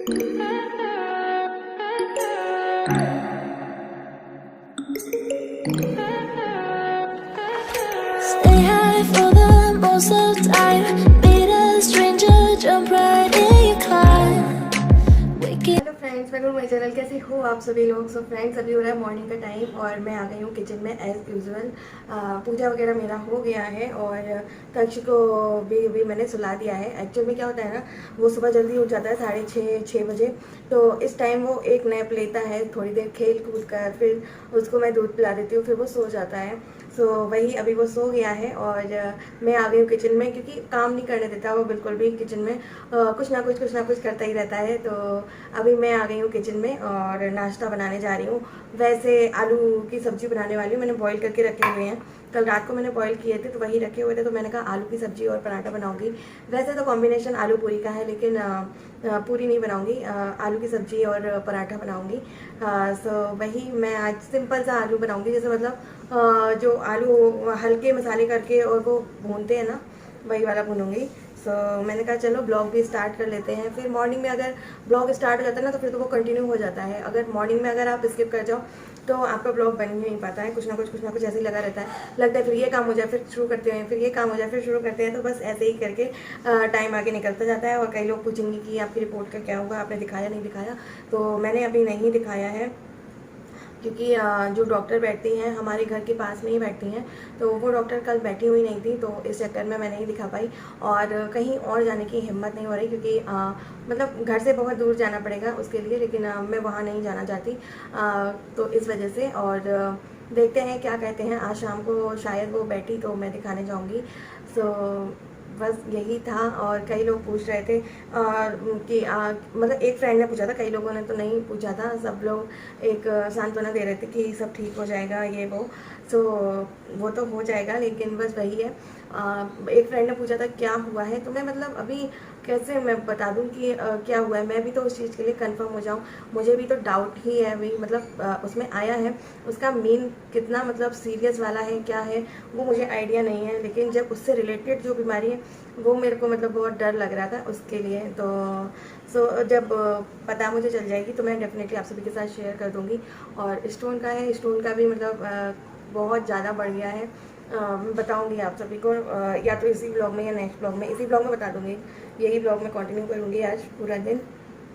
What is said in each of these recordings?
Stay high for the most of time. Meet a stranger, jump right in your climb. Hello friends, welcome to my channel. कैसे हो आप सभी लोग। So friends, अभी हो रहा है मॉर्निंग का टाइम और मैं आ गई हूँ किचन में एज़ यूजुअल। पूजा वगैरह मेरा हो गया है और तक्ष को भी मैंने सुला दिया है। एक्चुअल में क्या होता है ना, वो सुबह जल्दी उठ जाता है 6:30 बजे। तो इस टाइम वो एक नैप लेता है, थोड़ी देर खेल कूद कर फिर उसको मैं दूध पिला देती हूँ, फिर वो सो जाता है। सो वही अभी वो सो गया है और मैं आ गई हूँ किचन में, क्योंकि काम नहीं करने देता वो बिल्कुल भी। किचन में कुछ ना कुछ करता ही रहता है। तो अभी मैं आ गई हूँ किचन में और नाश्ता बनाने जा रही हूँ। वैसे आलू की सब्ज़ी बनाने वाली हूँ, मैंने बॉईल करके रखे हुए हैं। कल रात को मैंने बॉईल किए थे तो वही रखे हुए थे, तो मैंने कहा आलू की सब्ज़ी और पराठा बनाऊंगी। वैसे तो कॉम्बिनेशन आलू पूरी का है, लेकिन पूरी नहीं बनाऊंगी, आलू की सब्ज़ी और पराठा बनाऊंगी। सो वही मैं आज सिंपल सा आलू बनाऊंगी, जैसे मतलब जो आलू हल्के मसाले करके और वो भूनते हैं ना, वही वाला भूनूंगी। मैंने कहा चलो ब्लॉग भी स्टार्ट कर लेते हैं। फिर मॉर्निंग में अगर ब्लॉग स्टार्ट हो जाता है ना, तो फिर तो वो कंटिन्यू हो जाता है। अगर मॉर्निंग में अगर आप स्किप कर जाओ तो आपका ब्लॉग बन ही नहीं पाता है। कुछ ना कुछ ऐसे ही लगा रहता है। लगता है फिर ये काम हो जाए फिर शुरू करते हैं, फिर ये काम हो जाए फिर शुरू करते हैं। तो बस ऐसे ही करके टाइम आगे निकलता जाता है। और कई लोग पूछेंगे कि आपकी रिपोर्ट का क्या होगा, आपने दिखाया नहीं दिखाया। तो मैंने अभी नहीं दिखाया है, क्योंकि जो डॉक्टर बैठती हैं हमारे घर के पास में ही बैठती हैं, तो वो डॉक्टर कल बैठी हुई नहीं थी, तो इस चक्कर में मैं नहीं दिखा पाई। और कहीं और जाने की हिम्मत नहीं हो रही, क्योंकि मतलब घर से बहुत दूर जाना पड़ेगा उसके लिए, लेकिन मैं वहाँ नहीं जाना चाहती। तो इस वजह से। और देखते हैं क्या कहते हैं। आज शाम को शायद वो बैठी तो मैं दिखाने जाऊँगी। सो बस यही था। और कई लोग पूछ रहे थे कि मतलब एक फ्रेंड ने पूछा था, कई लोगों ने तो नहीं पूछा था। सब लोग एक सांत्वना दे रहे थे कि सब ठीक हो जाएगा ये वो। सो वो तो हो जाएगा, लेकिन बस वही है। एक फ्रेंड ने पूछा था क्या हुआ है, तो मैं मतलब अभी कैसे मैं बता दूं कि क्या हुआ है। मैं भी तो उस चीज़ के लिए कंफर्म हो जाऊं, मुझे भी तो डाउट ही है अभी। मतलब उसमें आया है, उसका मेन कितना मतलब सीरियस वाला है क्या है वो मुझे आइडिया नहीं है। लेकिन जब उससे रिलेटेड जो बीमारी है वो मेरे को मतलब बहुत डर लग रहा था उसके लिए। तो जब पता मुझे चल जाएगी तो मैं डेफिनेटली आप सभी के साथ शेयर कर दूँगी। और स्टोन का है, स्टोन का भी मतलब बहुत ज़्यादा बढ़ गया है। मैं बताऊँगी आप सभी को, या तो इसी ब्लॉग में या नेक्स्ट ब्लॉग में। इसी ब्लॉग में बता दूँगी, यही ब्लॉग में कंटिन्यू करूँगी आज पूरा दिन।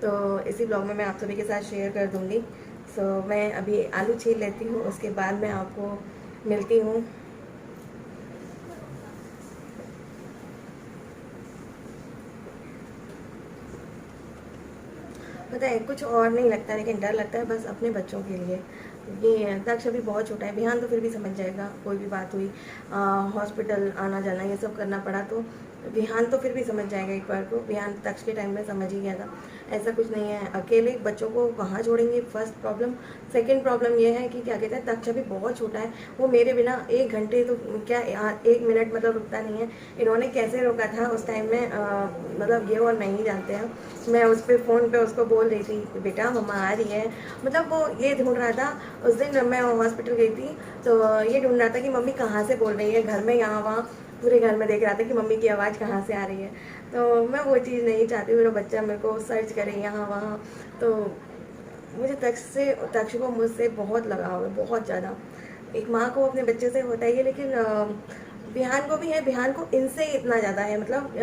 तो इसी ब्लॉग में मैं आप सभी के साथ शेयर कर दूँगी। मैं अभी आलू छील लेती हूँ, उसके बाद मैं आपको मिलती हूँ। पता है कुछ और नहीं लगता, लेकिन डर लगता है बस अपने बच्चों के लिए। ये तक्ष अभी बहुत छोटा है, बिहान तो फिर भी समझ जाएगा, कोई भी बात हुई, हॉस्पिटल आना जाना ये सब करना पड़ा तो बिहान तो फिर भी समझ जाएगा। एक बार को बिहान तक्ष के टाइम में समझ ही गया था। ऐसा कुछ नहीं है, अकेले बच्चों को कहाँ छोड़ेंगे, फर्स्ट प्रॉब्लम। सेकंड प्रॉब्लम ये है कि क्या कहते हैं, तक्ष अभी बहुत छोटा है, वो मेरे बिना 1 घंटे तो क्या 1 मिनट मतलब रुकता नहीं है। इन्होंने कैसे रोका था उस टाइम में, मतलब ये और मैं ही जानते हैं। मैं उस पर फ़ोन पे उसको बोल रही थी बेटा मम्मा आ रही है। मतलब वो ये ढूंढ रहा था। उस दिन मैं हॉस्पिटल गई थी तो ये ढूंढ रहा था कि मम्मी कहाँ से बोल रही है, घर में यहाँ वहाँ पूरे घर में देख रहा था कि मम्मी की आवाज़ कहाँ से आ रही है। तो मैं वो चीज़ नहीं चाहती मेरा बच्चा मेरे को सर्च करे यहाँ वहाँ। तो मुझे तक्ष को मुझसे बहुत लगाव है, बहुत ज़्यादा। एक माँ को अपने बच्चे से होता ही है, लेकिन विहान को भी है। विहान को इनसे इतना ज़्यादा है। मतलब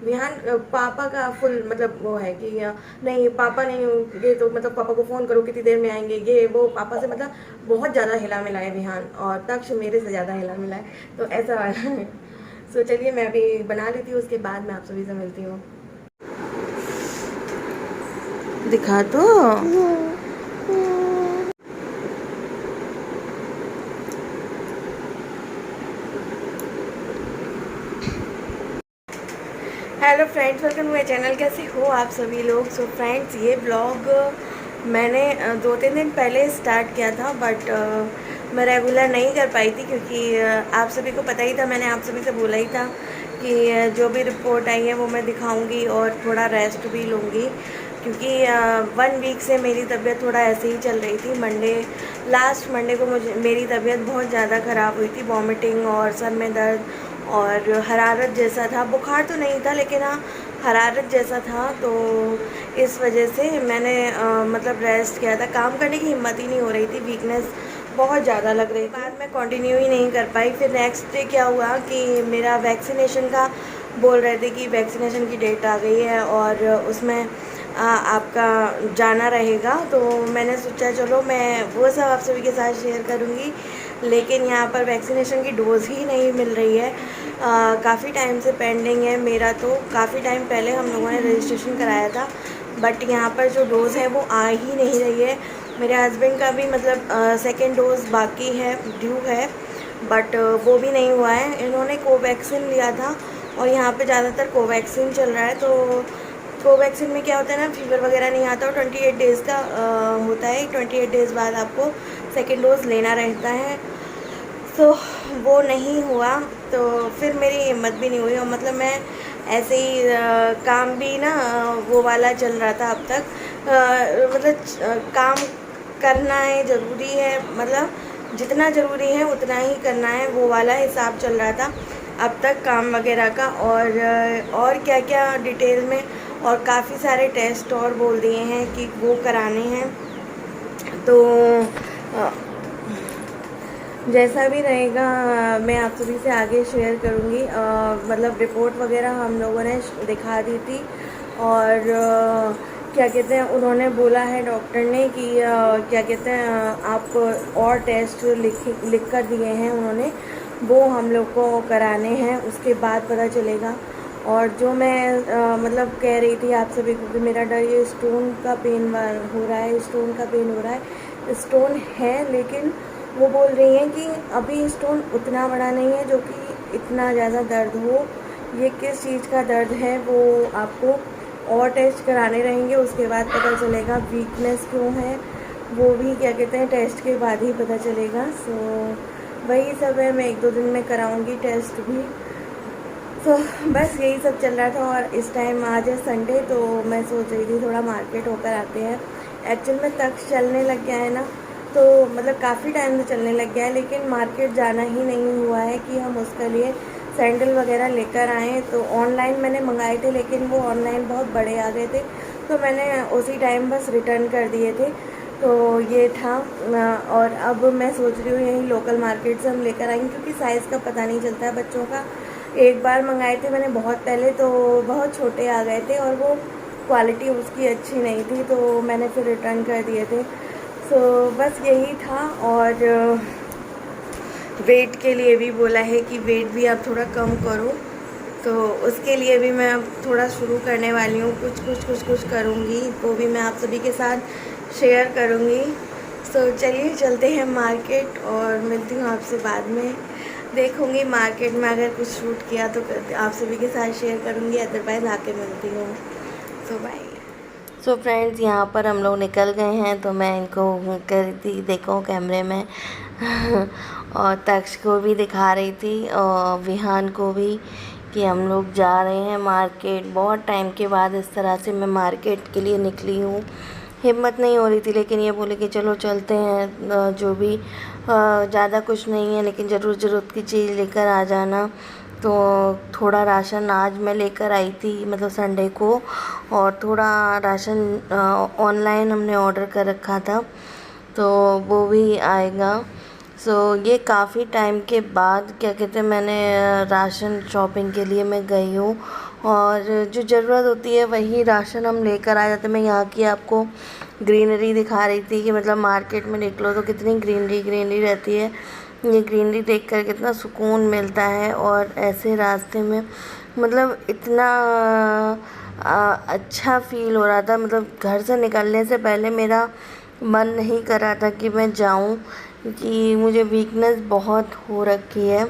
विहान पापा का फुल मतलब वो है कि नहीं पापा नहीं, ये तो मतलब पापा को फ़ोन करो कितनी देर में आएंगे, ये वो पापा से मतलब बहुत ज़्यादा हिला मिला है विहान। और तक्ष मेरे से ज़्यादा हिला मिला है, तो ऐसा वाला है। चलिए मैं अभी बना लेती हूँ, उसके बाद मैं आप सभी से मिलती हूँ। दिखा तो hello friends, welcome to my channel. कैसे हो आप सभी लोग। फ्रेंड्स, ये ब्लॉग मैंने 2-3 दिन पहले स्टार्ट किया था, बट मैं रेगुलर नहीं कर पाई थी, क्योंकि आप सभी को पता ही था, मैंने आप सभी से बोला ही था कि जो भी रिपोर्ट आई है वो मैं दिखाऊंगी और थोड़ा रेस्ट भी लूँगी, क्योंकि 1 वीक से मेरी तबीयत थोड़ा ऐसे ही चल रही थी। लास्ट मंडे को मुझे मेरी तबीयत बहुत ज़्यादा ख़राब हुई थी, वॉमिटिंग और सर में दर्द और हरारत जैसा था। बुखार तो नहीं था, लेकिन हाँ हरारत जैसा था, तो इस वजह से मैंने मतलब रेस्ट किया था। काम करने की हिम्मत ही नहीं हो रही थी, वीकनेस बहुत ज़्यादा लग रही थी। बाद में कंटिन्यू ही नहीं कर पाई। फिर नेक्स्ट डे क्या हुआ कि मेरा वैक्सीनेशन का बोल रहे थे कि वैक्सीनेशन की डेट आ गई है और उसमें आपका जाना रहेगा। तो मैंने सोचा चलो मैं वो सब आप सभी के साथ शेयर करूँगी, लेकिन यहाँ पर वैक्सीनेशन की डोज़ ही नहीं मिल रही है। काफ़ी टाइम से पेंडिंग है मेरा, तो काफ़ी टाइम पहले हम लोगों ने रजिस्ट्रेशन कराया था, बट यहाँ पर जो डोज़ है वो आ ही नहीं रही है। मेरे हस्बैंड का भी मतलब सेकेंड डोज़ बाकी है, ड्यू है, बट वो भी नहीं हुआ है। इन्होंने कोवैक्सीन लिया था और यहाँ पे ज़्यादातर कोवैक्सीन चल रहा है। तो कोवैक्सीन में क्या होता है ना, फीवर वगैरह नहीं आता और 28 डेज़ का होता है। 28 डेज़ बाद आपको सेकेंड डोज़ लेना रहता है। तो वो नहीं हुआ, तो फिर मेरी हिम्मत भी नहीं हुई। और मतलब मैं ऐसे ही काम भी ना वो वाला चल रहा था अब तक। मतलब काम करना है, ज़रूरी है, मतलब जितना ज़रूरी है उतना ही करना है, वो वाला हिसाब चल रहा था अब तक काम वगैरह का। और क्या क्या डिटेल में, और काफ़ी सारे टेस्ट और बोल दिए हैं कि वो कराने हैं। तो जैसा भी रहेगा मैं आप सभी से आगे शेयर करूँगी। मतलब रिपोर्ट वगैरह हम लोगों ने दिखा दी थी, और क्या कहते हैं, उन्होंने बोला है डॉक्टर ने कि क्या कहते हैं, आप और टेस्ट लिख कर दिए हैं उन्होंने, वो हम लोग को कराने हैं, उसके बाद पता चलेगा। और जो मैं मतलब कह रही थी आप सभी को कि मेरा डर ये स्टोन का पेन हो रहा है, स्टोन का पेन हो रहा है। स्टोन है, लेकिन वो बोल रही हैं कि अभी स्टोन उतना बड़ा नहीं है जो कि इतना ज़्यादा दर्द हो। ये किस चीज़ का दर्द है वो आपको और टेस्ट कराने रहेंगे, उसके बाद पता चलेगा। वीकनेस क्यों है वो भी क्या कहते हैं टेस्ट के बाद ही पता चलेगा। सो वही सब है, मैं 1-2 दिन में कराऊंगी टेस्ट भी। तो बस यही सब चल रहा था। और इस टाइम आज है संडे, तो मैं सोच रही थी थोड़ा मार्केट होकर आते हैं। एक्चुअल में तख्त चलने लग गया है ना, तो मतलब काफ़ी टाइम से चलने लग गया है, लेकिन मार्केट जाना ही नहीं हुआ है कि हम उसके लिए सैंडल वगैरह लेकर आएँ। तो ऑनलाइन मैंने मंगाए थे, लेकिन वो ऑनलाइन बहुत बड़े आ गए थे, तो मैंने उसी टाइम बस रिटर्न कर दिए थे। तो ये था। और अब मैं सोच रही हूँ यहीं लोकल मार्केट से हम लेकर आएंगे, क्योंकि साइज़ का पता नहीं चलता है बच्चों का। एक बार मंगाए थे मैंने बहुत पहले, तो बहुत छोटे आ गए थे और वो क्वालिटी उसकी अच्छी नहीं थी, तो मैंने फिर रिटर्न कर दिए थे। सो बस यही था। और वेट के लिए भी बोला है कि वेट भी आप थोड़ा कम करो, तो उसके लिए भी मैं अब थोड़ा शुरू करने वाली हूँ। कुछ करूँगी, वो भी मैं आप सभी के साथ शेयर करूँगी। सो चलिए चलते हैं मार्केट, और मिलती हूँ आपसे बाद में। देखूँगी मार्केट में अगर कुछ शूट किया तो आप सभी के साथ शेयर करूँगी, अदरवाइज़ आके मिलती हूँ। सो बाय। सो फ्रेंड्स, यहाँ पर हम लोग निकल गए हैं, तो मैं इनको कर रही थी, देखो कैमरे में और तक्ष को भी दिखा रही थी और विहान को भी, कि हम लोग जा रहे हैं मार्केट। बहुत टाइम के बाद इस तरह से मैं मार्केट के लिए निकली हूँ। हिम्मत नहीं हो रही थी, लेकिन ये बोले कि चलो चलते हैं, जो भी ज़्यादा कुछ नहीं है, लेकिन ज़रूरत की चीज़ लेकर आ जाना। तो थोड़ा राशन आज मैं लेकर आई थी, मतलब संडे को, और थोड़ा राशन ऑनलाइन हमने ऑर्डर कर रखा था, तो वो भी आएगा। सो ये काफ़ी टाइम के बाद क्या कहते हैं मैंने राशन शॉपिंग के लिए मैं गई हूँ, और जो ज़रूरत होती है वही राशन हम लेकर आ जाते हैं। मैं यहाँ की आपको ग्रीनरी दिखा रही थी कि मतलब मार्केट में निकलो तो कितनी ग्रीनरी रहती है। ये ग्रीनरी देखकर कितना सुकून मिलता है, और ऐसे रास्ते में मतलब इतना अच्छा फील हो रहा था। मतलब घर से निकलने से पहले मेरा मन नहीं कर रहा था कि मैं जाऊं, क्योंकि मुझे वीकनेस बहुत हो रखी है।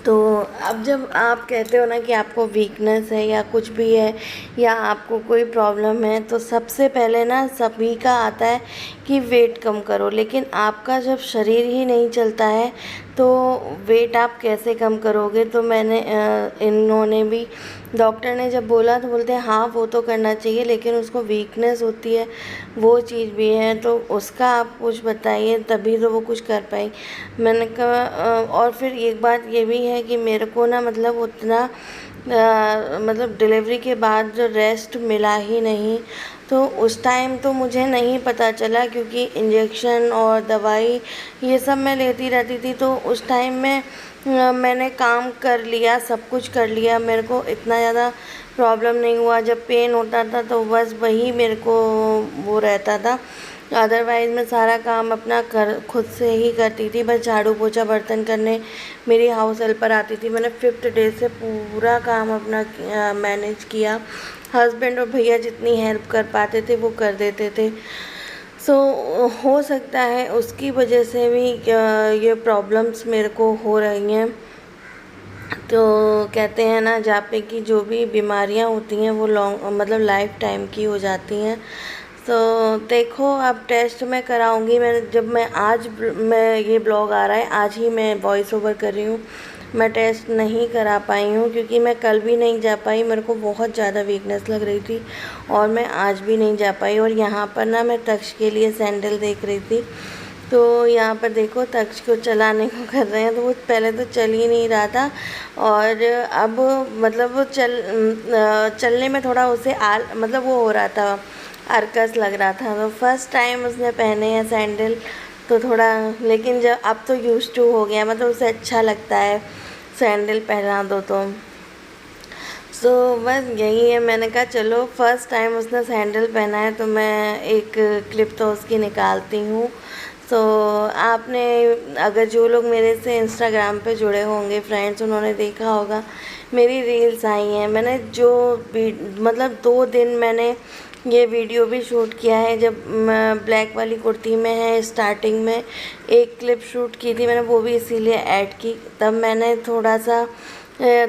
तो अब जब आप कहते हो ना कि आपको वीकनेस है या कुछ भी है, या आपको कोई प्रॉब्लम है, तो सबसे पहले ना सभी का आता है कि वेट कम करो। लेकिन आपका जब शरीर ही नहीं चलता है तो वेट आप कैसे कम करोगे। तो मैंने इन्होंने भी, डॉक्टर ने जब बोला तो बोलते हैं हाँ वो तो करना चाहिए, लेकिन उसको वीकनेस होती है, वो चीज़ भी है, तो उसका आप कुछ बताइए, तभी तो वो कुछ कर पाई। मैंने कहा और फिर एक बात ये भी है कि मेरे को ना मतलब उतना मतलब डिलीवरी के बाद जो रेस्ट मिला ही नहीं। तो उस टाइम तो मुझे नहीं पता चला, क्योंकि इंजेक्शन और दवाई ये सब मैं लेती रहती थी। तो उस टाइम में मैंने काम कर लिया, सब कुछ कर लिया, मेरे को इतना ज़्यादा प्रॉब्लम नहीं हुआ। जब पेन होता था तो बस वही मेरे को वो रहता था, अदरवाइज़ मैं सारा काम अपना कर खुद से ही करती थी। बस झाड़ू पोछा बर्तन करने मेरी हाउस हेल्पर आती थी। मैंने 5th डे से पूरा काम अपना मैनेज किया। हस्बैंड और भैया जितनी हेल्प कर पाते थे वो कर देते थे। सो हो सकता है उसकी वजह से भी ये प्रॉब्लम्स मेरे को हो रही हैं। तो कहते हैं ना, जापे की जो भी बीमारियां होती हैं वो लॉन्ग मतलब लाइफ टाइम की हो जाती हैं। तो देखो, अब टेस्ट मैं कराऊंगी। मैं ये ब्लॉग आ रहा है, आज ही मैं वॉइस ओवर कर रही हूँ। मैं टेस्ट नहीं करा पाई हूँ क्योंकि मैं कल भी नहीं जा पाई, मेरे को बहुत ज़्यादा वीकनेस लग रही थी और मैं आज भी नहीं जा पाई। और यहाँ पर ना मैं तक्ष के लिए सैंडल देख रही थी, तो यहाँ पर देखो तक्ष को चलाने को कर रहे हैं। तो वो पहले तो चल ही नहीं रहा था और अब मतलब वो चलने में थोड़ा उसे मतलब वो हो रहा था, अर्कस लग रहा था। तो फर्स्ट टाइम उसने पहने हैं सैंडल, तो थोड़ा, लेकिन जब अब तो यूज्ड टू हो गया, मतलब उसे अच्छा लगता है सैंडल पहना दो तो। सो बस यही है, मैंने कहा चलो फर्स्ट टाइम उसने सैंडल पहना है तो मैं एक क्लिप तो उसकी निकालती हूँ। सो आपने, अगर जो लोग मेरे से इंस्टाग्राम पे जुड़े होंगे फ्रेंड्स, उन्होंने देखा होगा मेरी रील्स आई हैं। मैंने मतलब 2 दिन मैंने ये वीडियो भी शूट किया है। जब मैं ब्लैक वाली कुर्ती में है, स्टार्टिंग में एक क्लिप शूट की थी मैंने, वो भी इसीलिए ऐड की। तब मैंने थोड़ा सा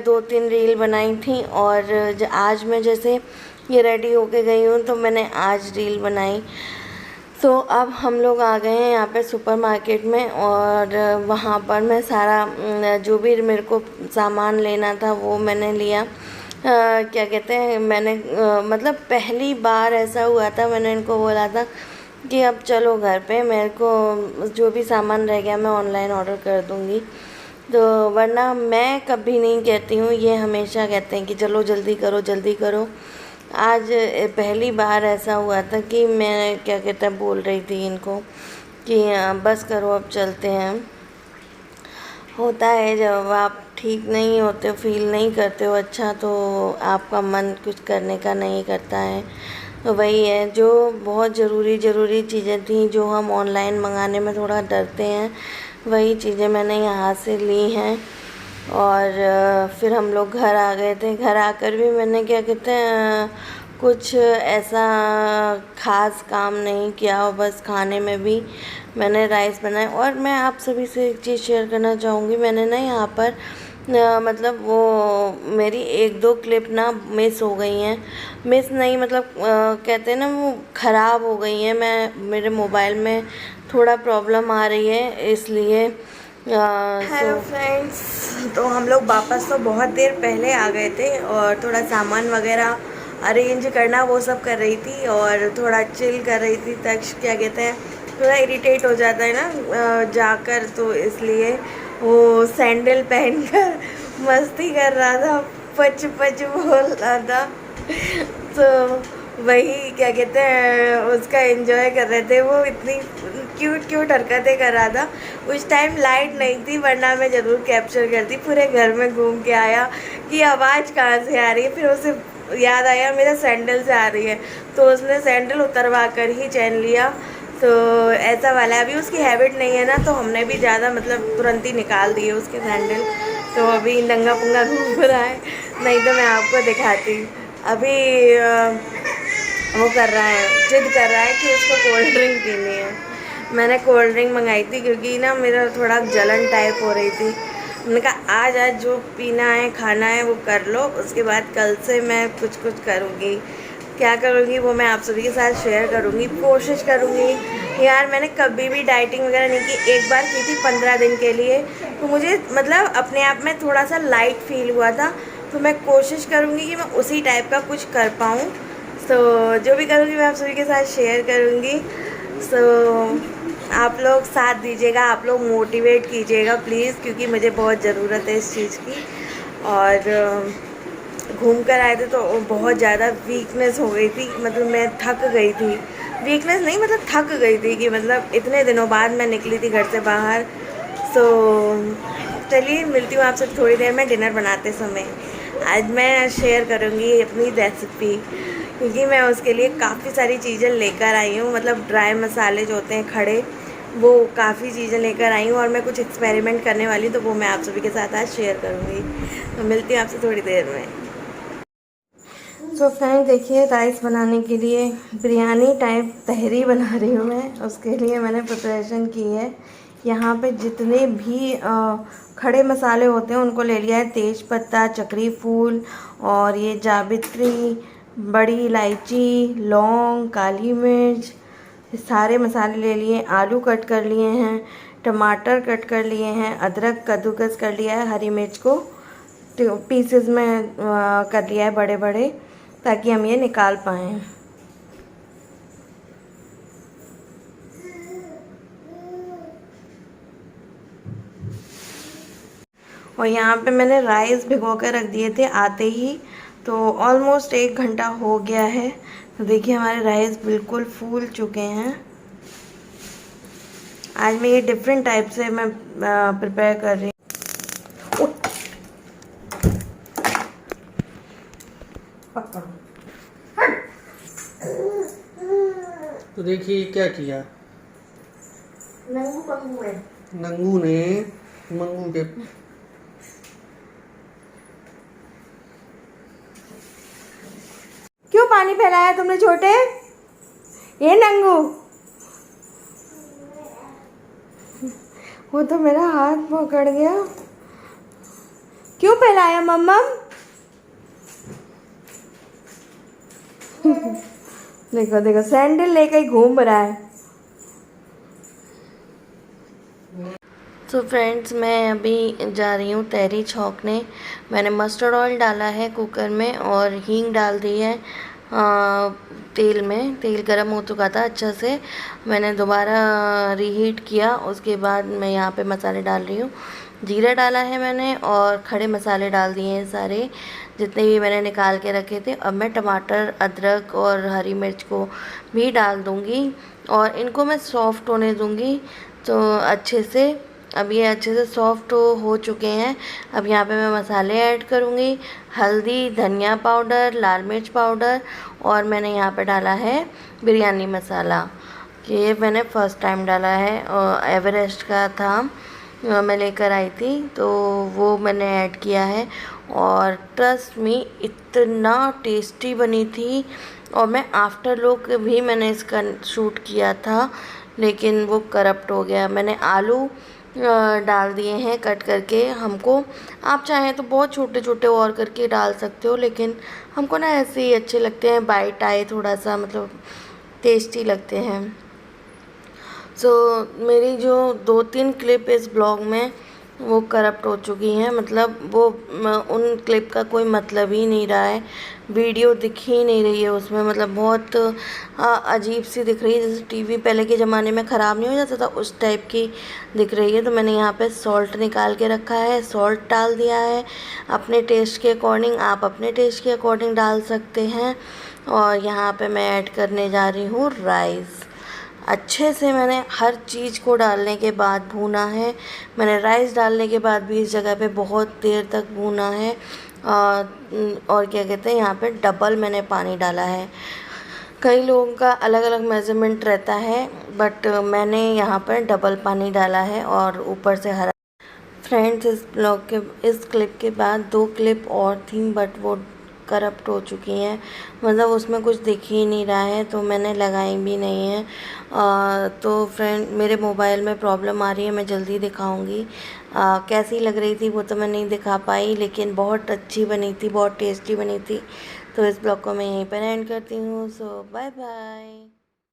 2-3 रील बनाई थी और आज मैं जैसे ये रेडी होके गई हूँ तो मैंने आज रील बनाई। तो अब हम लोग आ गए हैं यहाँ पे सुपरमार्केट में और वहाँ पर मैं सारा जो भी मेरे को सामान लेना था वो मैंने लिया। क्या कहते हैं, मैंने मतलब पहली बार ऐसा हुआ था, मैंने इनको बोला था कि अब चलो घर पे, मेरे को जो भी सामान रह गया मैं ऑनलाइन ऑर्डर कर दूँगी। तो वरना मैं कभी नहीं कहती हूँ, ये हमेशा कहते हैं कि चलो जल्दी करो जल्दी करो। आज पहली बार ऐसा हुआ था कि मैं क्या कहते हैं बोल रही थी इनको कि बस करो अब चलते हैं। होता है जब आप ठीक नहीं होते हो, फील नहीं करते हो अच्छा, तो आपका मन कुछ करने का नहीं करता है। तो वही है, जो बहुत ज़रूरी चीज़ें थी जो हम ऑनलाइन मंगाने में थोड़ा डरते हैं, वही चीज़ें मैंने यहाँ से ली हैं। और फिर हम लोग घर आ गए थे। घर आकर भी मैंने क्या कहते हैं कुछ ऐसा ख़ास काम नहीं किया, और बस खाने में भी मैंने राइस बनाया। और मैं आप सभी से एक चीज़ शेयर करना चाहूँगी, मैंने ना यहाँ पर मतलब वो मेरी 1-2 क्लिप ना मिस हो गई हैं। मिस नहीं, मतलब कहते हैं ना वो ख़राब हो गई हैं। मेरे मोबाइल में थोड़ा प्रॉब्लम आ रही है, इसलिए हेलो फ्रेंड्स, तो हम लोग वापस तो बहुत देर पहले आ गए थे और थोड़ा सामान वगैरह अरेंज करना वो सब कर रही थी और थोड़ा चिल कर रही थी। तक्ष क्या कहते हैं थोड़ा इरिटेट हो जाता है ना जाकर, तो इसलिए वो सैंडल पहनकर मस्ती कर रहा था, पच पच बोल रहा था। तो वही क्या कहते हैं उसका एंजॉय कर रहे थे। वो इतनी क्यूट हरकतें कर रहा था। उस टाइम लाइट नहीं थी, वरना मैं ज़रूर कैप्चर करती। पूरे घर में घूम के आया कि आवाज़ कहाँ से आ रही है, फिर उसे याद आया मेरा सैंडल से आ रही है, तो उसने सैंडल उतरवा कर ही चैन लिया। तो ऐसा वाला अभी उसकी हैबिट नहीं है ना, तो हमने भी ज़्यादा मतलब तुरंत ही निकाल दिए उसके सैंडल। तो अभी नंगा पुंगा घूम रहा है, नहीं तो मैं आपको दिखाती। अभी वो कर रहा है, जिद कर रहा है कि उसको कोल्ड ड्रिंक पीनी है। मैंने कोल्ड ड्रिंक मंगाई थी क्योंकि ना मेरा थोड़ा जलन टाइप हो रही थी। मैंने कहा आज जो पीना है खाना है वो कर लो, उसके बाद कल से मैं कुछ करूँगी। क्या करूँगी वो मैं आप सभी के साथ शेयर करूँगी, कोशिश करूँगी। यार मैंने कभी भी डाइटिंग वगैरह नहीं की, एक बार की थी 15 दिन के लिए, तो मुझे मतलब अपने आप में थोड़ा सा लाइट फील हुआ था। तो मैं कोशिश करूँगी कि मैं उसी टाइप का कुछ कर पाऊँ। सो जो भी करूँगी मैं आप सभी के साथ शेयर करूँगी। सो आप लोग साथ दीजिएगा, आप लोग मोटिवेट कीजिएगा प्लीज़, क्योंकि मुझे बहुत ज़रूरत है इस चीज़ की। और घूम कर आए थे तो बहुत ज़्यादा वीकनेस हो गई थी, मतलब मैं थक गई थी। वीकनेस नहीं, मतलब थक गई थी कि मतलब इतने दिनों बाद मैं निकली थी घर से बाहर। सो चलिए मिलती हूँ आपसे थोड़ी देर में डिनर बनाते समय। आज मैं शेयर करूँगी अपनी रेसिपी, क्योंकि मैं उसके लिए काफ़ी सारी चीज़ें लेकर आई हूँ, मतलब ड्राई मसाले जो होते हैं खड़े, वो काफ़ी चीज़ें लेकर आई हूँ और मैं कुछ एक्सपेरिमेंट करने वाली हूँ, तो वो मैं आप सभी के साथ आज शेयर करूँगी। तो मिलती हूँ आपसे थोड़ी देर में। तो फ्रेंड देखिए, राइस बनाने के लिए बिरयानी टाइप तहरी बना रही हूँ मैं। उसके लिए मैंने प्रिपरेशन की है। यहाँ पे जितने भी खड़े मसाले होते हैं उनको ले लिया है। तेज पत्ता, चक्री फूल और ये जावित्री, बड़ी इलायची, लौंग, काली मिर्च, ये सारे मसाले ले लिए। आलू कट कर लिए हैं, टमाटर कट कर लिए हैं, अदरक कद्दूकस कर लिया है, हरी मिर्च को पीसेस में कर लिया है बड़े बड़े, ताकि हम ये निकाल पाएँ। और यहाँ पे मैंने राइस भिगो कर रख दिए थे आते ही, तो ऑलमोस्ट 1 घंटा हो गया है। तो देखिए हमारे राइस बिल्कुल फूल चुके हैं। आज मैं ये डिफरेंट टाइप से मैं प्रिपेयर कर रही हूँ। तो देखिए क्या किया नंगू पंगू है। नंगू ने मंगू के क्यों पानी फैलाया तुमने छोटे? ये नंगू, वो तो मेरा हाथ पकड़ गया। क्यों फैलाया मम्मा? देखो देखो, सैंडल लेकर ही घूम रहा है। तो फ्रेंड्स मैं अभी जा रही हूँ तहरी छौंकने। मैंने मस्टर्ड ऑयल डाला है कुकर में और हींग डाल दी है तेल में। तेल गरम हो चुका था अच्छा से, मैंने दोबारा रीहीट किया। उसके बाद मैं यहाँ पे मसाले डाल रही हूँ। जीरा डाला है मैंने और खड़े मसाले डाल दिए हैं सारे, जितने भी मैंने निकाल के रखे थे। अब मैं टमाटर, अदरक और हरी मिर्च को भी डाल दूँगी और इनको मैं सॉफ्ट होने दूँगी तो अच्छे से। अब ये अच्छे से सॉफ्ट हो चुके हैं। अब यहाँ पे मैं मसाले ऐड करूँगी, हल्दी, धनिया पाउडर, लाल मिर्च पाउडर और मैंने यहाँ पे डाला है बिरयानी मसाला। ये मैंने फ़र्स्ट टाइम डाला है, एवरेस्ट का था, मैं लेकर आई थी, तो वो मैंने ऐड किया है। और ट्रस्ट मी इतना टेस्टी बनी थी। और मैं आफ्टर लुक भी मैंने इसका शूट किया था, लेकिन वो करप्ट हो गया। मैंने आलू डाल दिए हैं कट करके। हमको आप चाहें तो बहुत छोटे छोटे और करके डाल सकते हो, लेकिन हमको ना ऐसे ही अच्छे लगते हैं, बाइट आए थोड़ा सा, मतलब टेस्टी लगते हैं। सो मेरी जो 2-3 क्लिप इस ब्लॉग में वो करप्ट हो चुकी हैं, मतलब वो उन क्लिप का कोई मतलब ही नहीं रहा है, वीडियो दिख ही नहीं रही है उसमें, मतलब बहुत अजीब सी दिख रही है, जैसे टीवी पहले के ज़माने में ख़राब नहीं हो जाता था उस टाइप की दिख रही है। तो मैंने यहाँ पे सॉल्ट निकाल के रखा है, सॉल्ट डाल दिया है अपने टेस्ट के अकॉर्डिंग, आप अपने टेस्ट के अकॉर्डिंग डाल सकते हैं। और यहाँ पे मैं ऐड करने जा रही हूँ राइस। अच्छे से मैंने हर चीज़ को डालने के बाद भूना है। मैंने राइस डालने के बाद भी इस जगह पे बहुत देर तक भूना है। और क्या कहते हैं, यहाँ पे डबल मैंने पानी डाला है। कई लोगों का अलग अलग मेज़रमेंट रहता है, बट मैंने यहाँ पर डबल पानी डाला है और ऊपर से हरा। फ्रेंड्स इस क्लिप के बाद 2 क्लिप और थी, बट वो करप्ट हो चुकी हैं, मतलब उसमें कुछ दिख ही नहीं रहा है, तो मैंने लगाई भी नहीं है। तो फ्रेंड मेरे मोबाइल में प्रॉब्लम आ रही है, मैं जल्दी दिखाऊंगी। कैसी लग रही थी वो तो मैं नहीं दिखा पाई, लेकिन बहुत अच्छी बनी थी, बहुत टेस्टी बनी थी। तो इस ब्लॉग को मैं यहीं पर एंड करती हूँ। सो बाय बाय।